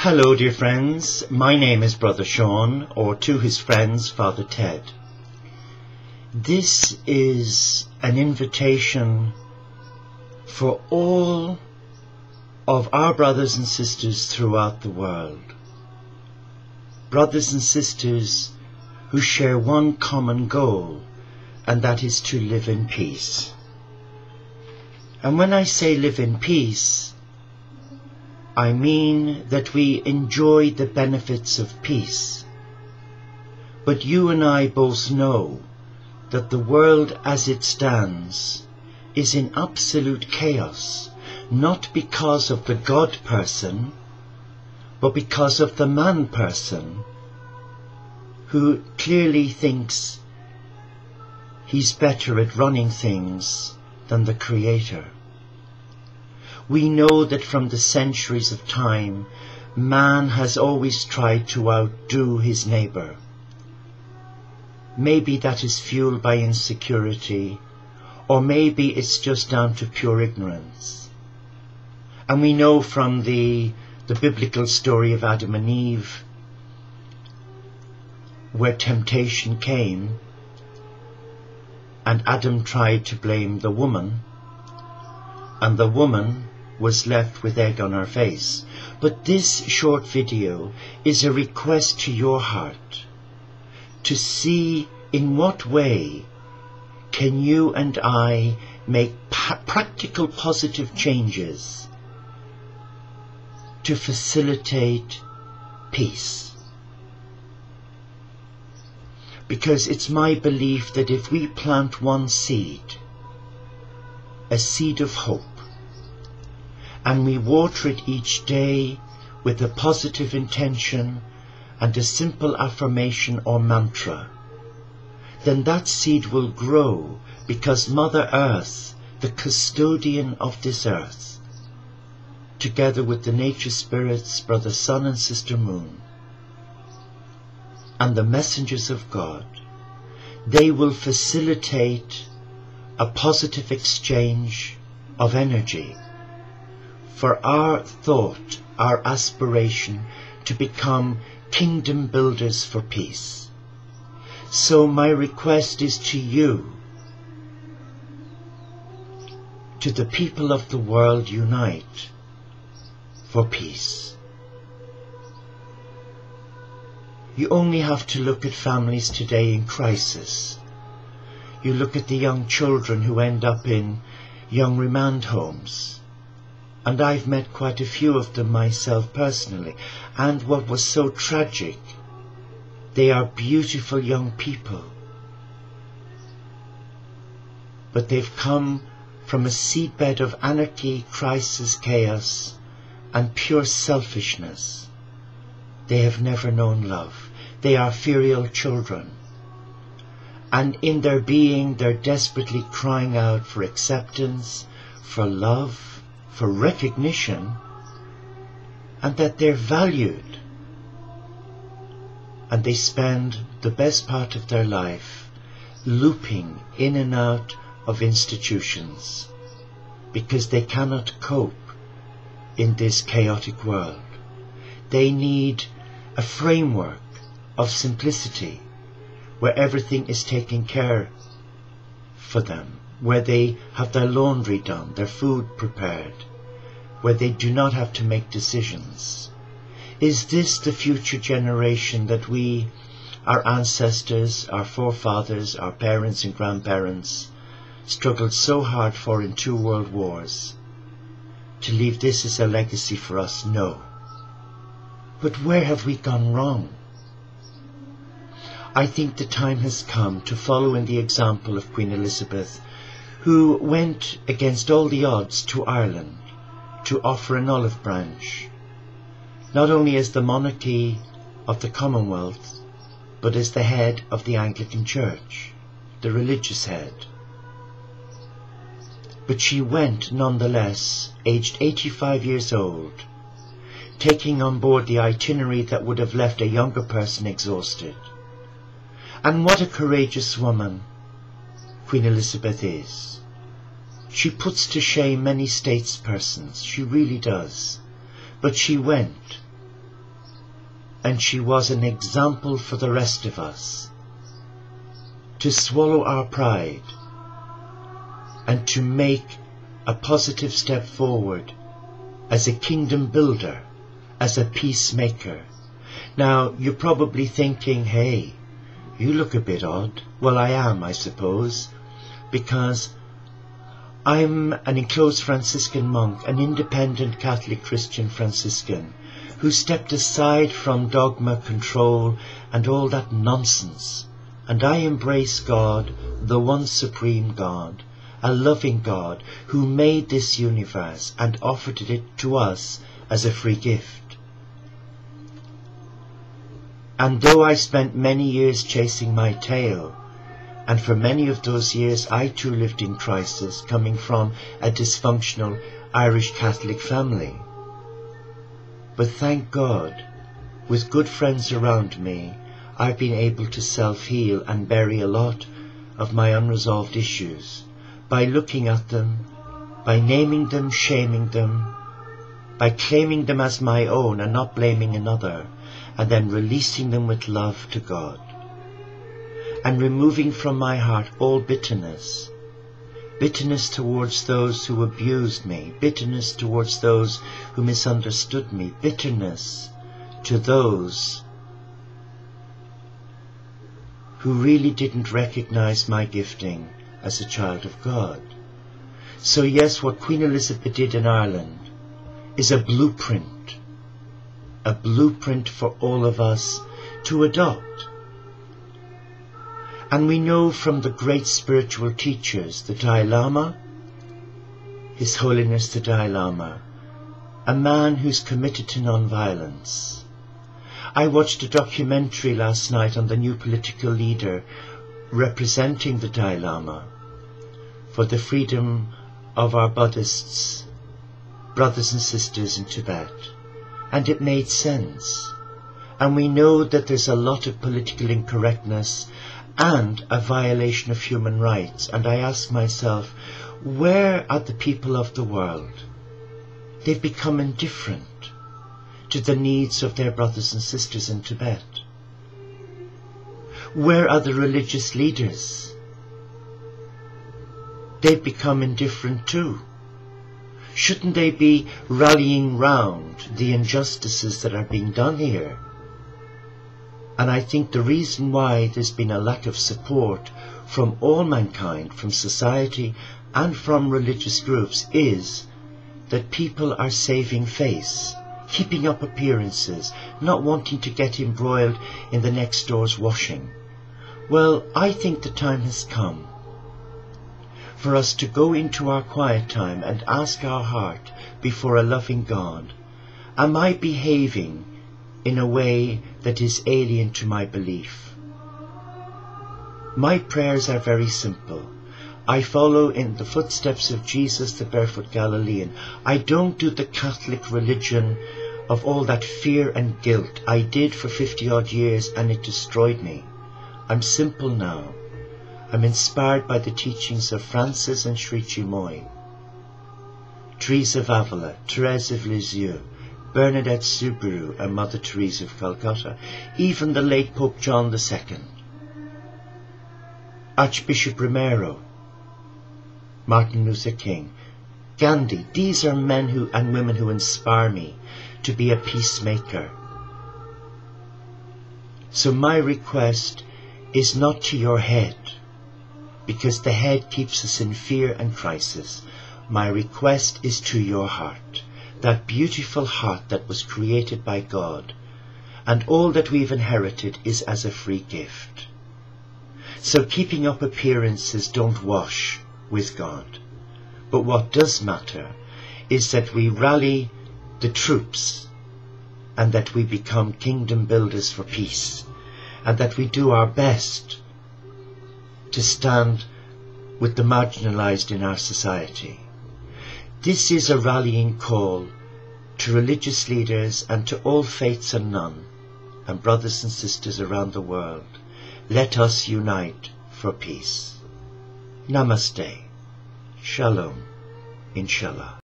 Hello dear friends, my name is Brother Sean, or to his friends, Father Ted. This is an invitation for all of our brothers and sisters throughout the world. Brothers and sisters who share one common goal, and that is to live in peace. And when I say live in peace, I mean that we enjoy the benefits of peace. But you and I both know that the world as it stands is in absolute chaos, not because of the God person, but because of the man person who clearly thinks he's better at running things than the Creator. We know that from the centuries of time, man has always tried to outdo his neighbour. Maybe that is fueled by insecurity, or maybe it's just down to pure ignorance. And we know from the biblical story of Adam and Eve, where temptation came, and Adam tried to blame the woman, and the woman was left with egg on her face. But this short video is a request to your heart to see in what way can you and I make practical positive changes to facilitate peace. Because it's my belief that if we plant one seed, a seed of hope, and we water it each day with a positive intention and a simple affirmation or mantra, then that seed will grow, because Mother Earth, the custodian of this earth, together with the nature spirits, Brother Sun and Sister Moon, and the messengers of God, they will facilitate a positive exchange of energy for our thought, our aspiration to become kingdom builders for peace. So my request is to you, to the people of the world, unite for peace. You only have to look at families today in crisis. You look at the young children who end up in young remand homes. And I've met quite a few of them myself personally. And what was so tragic, they are beautiful young people. But they've come from a seedbed of anarchy, crisis, chaos, and pure selfishness. They have never known love. They are filial children. And in their being, they're desperately crying out for acceptance, for love, for recognition, and that they're valued. And they spend the best part of their life looping in and out of institutions because they cannot cope in this chaotic world. They need a framework of simplicity where everything is taken care for them, where they have their laundry done, their food prepared, where they do not have to make decisions. Is this the future generation that we, our ancestors, our forefathers, our parents and grandparents, struggled so hard for in 2 world wars? To leave this as a legacy for us? No. But where have we gone wrong? I think the time has come to follow in the example of Queen Elizabeth, who went against all the odds to Ireland to offer an olive branch, not only as the monarchy of the Commonwealth, but as the head of the Anglican Church, the religious head. But she went nonetheless, aged 85 years old, taking on board the itinerary that would have left a younger person exhausted. And what a courageous woman Queen Elizabeth is. She puts to shame many statespersons, she really does. But she went, and she was an example for the rest of us to swallow our pride and to make a positive step forward as a kingdom builder, as a peacemaker. Now, you're probably thinking, hey, you look a bit odd. Well, I am, I suppose, because I'm an enclosed Franciscan monk, an independent Catholic Christian Franciscan, who stepped aside from dogma, control, and all that nonsense. And I embrace God, the one supreme God, a loving God who made this universe and offered it to us as a free gift. And though I spent many years chasing my tail, and for many of those years I too lived in crisis, coming from a dysfunctional Irish Catholic family, but thank God, with good friends around me, I've been able to self-heal and bury a lot of my unresolved issues by looking at them, by naming them, shaming them, by claiming them as my own and not blaming another, and then releasing them with love to God, and removing from my heart all bitterness, bitterness towards those who abused me, bitterness towards those who misunderstood me, bitterness to those who really didn't recognize my gifting as a child of God. So yes, what Queen Elizabeth did in Ireland is a blueprint for all of us to adopt. And we know from the great spiritual teachers, the Dalai Lama, His Holiness the Dalai Lama, a man who's committed to non-violence. I watched a documentary last night on the new political leader representing the Dalai Lama for the freedom of our Buddhists, brothers and sisters in Tibet. And it made sense. And we know that there's a lot of political incorrectness and a violation of human rights. And I ask myself, where are the people of the world? They've become indifferent to the needs of their brothers and sisters in Tibet. Where are the religious leaders? They've become indifferent too. Shouldn't they be rallying round the injustices that are being done here? And I think the reason why there's been a lack of support from all mankind, from society and from religious groups, is that people are saving face, keeping up appearances, not wanting to get embroiled in the next door's washing. Well, I think the time has come for us to go into our quiet time and ask our heart before a loving God, am I behaving in a way that is alien to my belief? My prayers are very simple. I follow in the footsteps of Jesus, the barefoot Galilean. I don't do the Catholic religion of all that fear and guilt. I did for 50 odd years and it destroyed me. I'm simple now. I'm inspired by the teachings of Francis and Sri Chimoy, Teresa of Avila, Therese of Lisieux, Bernadette Soubirous and Mother Teresa of Calcutta, even the late Pope John II, Archbishop Romero, Martin Luther King, Gandhi. These are men and women who inspire me to be a peacemaker. So my request is not to your head, because the head keeps us in fear and crisis. My request is to your heart, that beautiful heart that was created by God, and all that we've inherited is as a free gift. So keeping up appearances don't wash with God. But what does matter is that we rally the troops and that we become kingdom builders for peace, and that we do our best to stand with the marginalized in our society. This is a rallying call to religious leaders and to all faiths and none, and brothers and sisters around the world. Let us unite for peace. Namaste. Shalom. Inshallah.